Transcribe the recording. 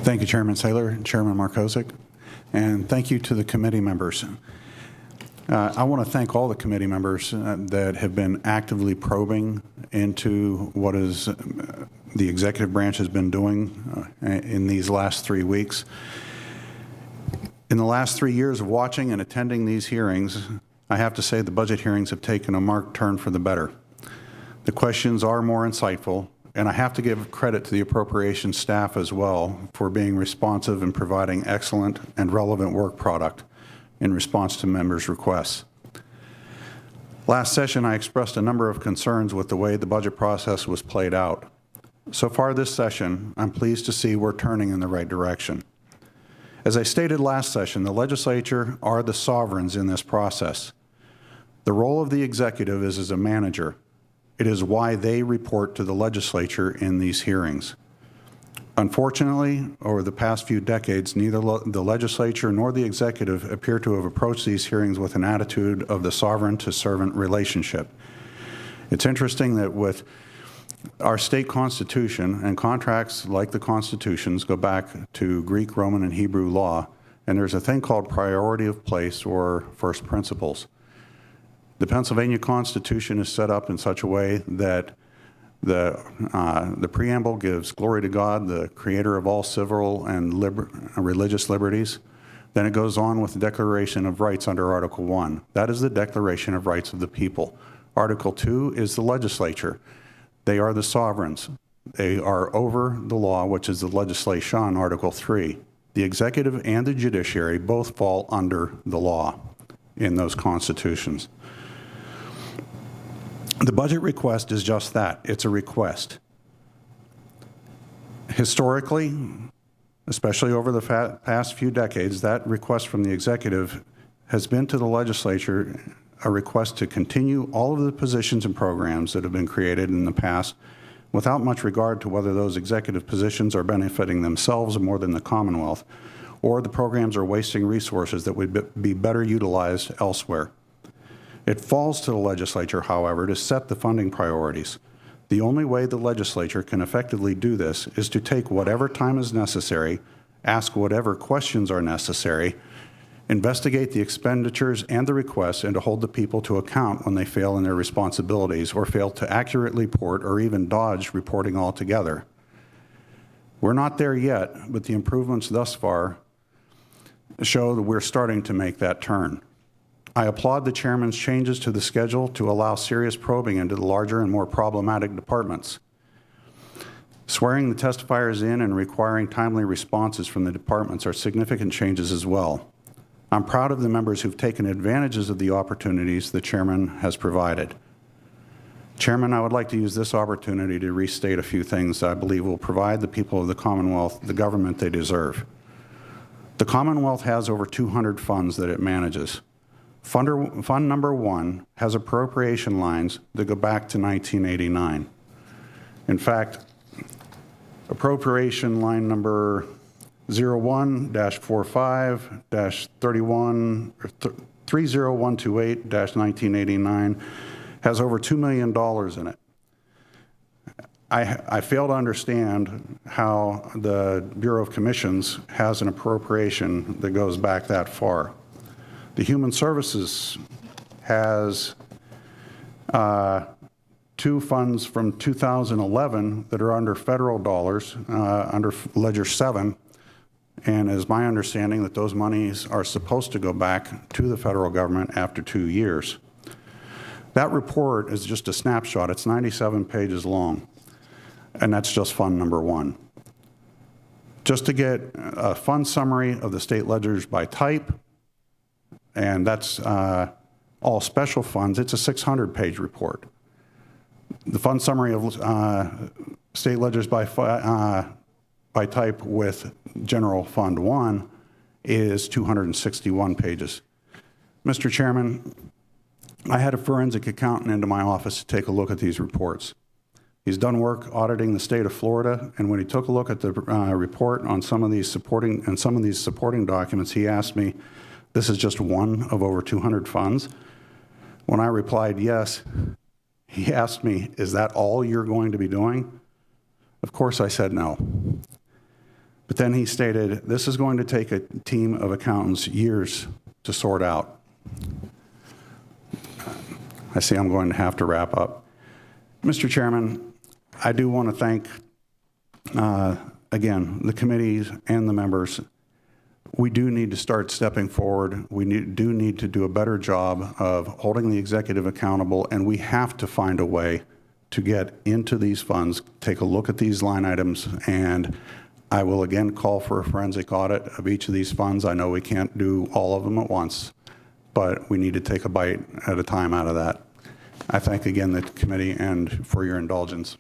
Thank you, Chairman Saylor, Chairman Markozik, and thank you to the committee members. I want to thank all the committee members that have been actively probing into what is the executive branch has been doing in these last 3 weeks. In the last 3 years of watching and attending these hearings, I have to say the budget hearings have taken a marked turn for the better. The questions are more insightful, and I have to give credit to the appropriations staff as well for being responsive and providing excellent and relevant work product in response to members' requests. Last session, I expressed a number of concerns with the way the budget process was played out. So far this session, I'm pleased to see we're turning in the right direction. As I stated last session, the legislature are the sovereigns in this process. The role of the executive is as a manager. It is why they report to the legislature in these hearings. Unfortunately, over the past few decades, neither the legislature nor the executive appear to have approached these hearings with an attitude of the sovereign to servant relationship. It's interesting that with our state constitution, and contracts like the constitutions go back to Greek, Roman, and Hebrew law, and there's a thing called priority of place or first principles. The Pennsylvania Constitution is set up in such a way that the preamble gives glory to God, the creator of all civil and religious liberties. Then it goes on with the Declaration of Rights under Article 1. That is the Declaration of Rights of the people. Article 2 is the legislature. They are the sovereigns. They are over the law, which is the legislation, Article 3. The executive and the judiciary both fall under the law in those constitutions. The budget request is just that. It's a request. Historically, especially over the past few decades, that request from the executive has been to the legislature a request to continue all of the positions and programs that have been created in the past without much regard to whether those executive positions are benefiting themselves more than the Commonwealth, or the programs are wasting resources that would be better utilized elsewhere. It falls to the legislature, however, to set the funding priorities. The only way the legislature can effectively do this is to take whatever time is necessary, ask whatever questions are necessary, investigate the expenditures and the requests, and to hold the people to account when they fail in their responsibilities or fail to accurately report or even dodge reporting altogether. We're not there yet, but the improvements thus far show that we're starting to make that turn. I applaud the chairman's changes to the schedule to allow serious probing into the larger and more problematic departments. Swearing the testifiers in and requiring timely responses from the departments are significant changes as well. I'm proud of the members who've taken advantages of the opportunities the chairman has provided. Chairman, I would like to use this opportunity to restate a few things that I believe will provide the people of the Commonwealth the government they deserve. The Commonwealth has over 200 funds that it manages. Fund number 1 has appropriation lines that go back to 1989. In fact, appropriation line number 01-45-31-30128-1989 has over $2 million in it. I fail to understand how the Bureau of Commissions has an appropriation that goes back that far. The Human Services has 2 funds from 2011 that are under federal dollars, under Ledger 7, and it is my understanding that those monies are supposed to go back to the federal government after 2 years. That report is just a snapshot. It's 97 pages long, and that's just fund number 1. Just to get a fund summary of the state ledgers by type, and that's all special funds, it's a 600-page report. The fund summary of state ledgers by type with General Fund 1 is 261 pages. Mr. Chairman, I had a forensic accountant into my office to take a look at these reports. He's done work auditing the state of Florida, and when he took a look at the report on some of these supporting documents, he asked me, this is just one of over 200 funds? When I replied yes, he asked me, is that all you're going to be doing? Of course I said no. But then he stated, this is going to take a team of accountants years to sort out. I see I'm going to have to wrap up. Mr. Chairman, I do want to thank, again, the committees and the members. We do need to start stepping forward. We do need to do a better job of holding the executive accountable, and we have to find a way to get into these funds, take a look at these line items, and I will again call for a forensic audit of each of these funds. I know we can't do all of them at once, but we need to take a bite at a time out of that. I thank again the committee and for your indulgence.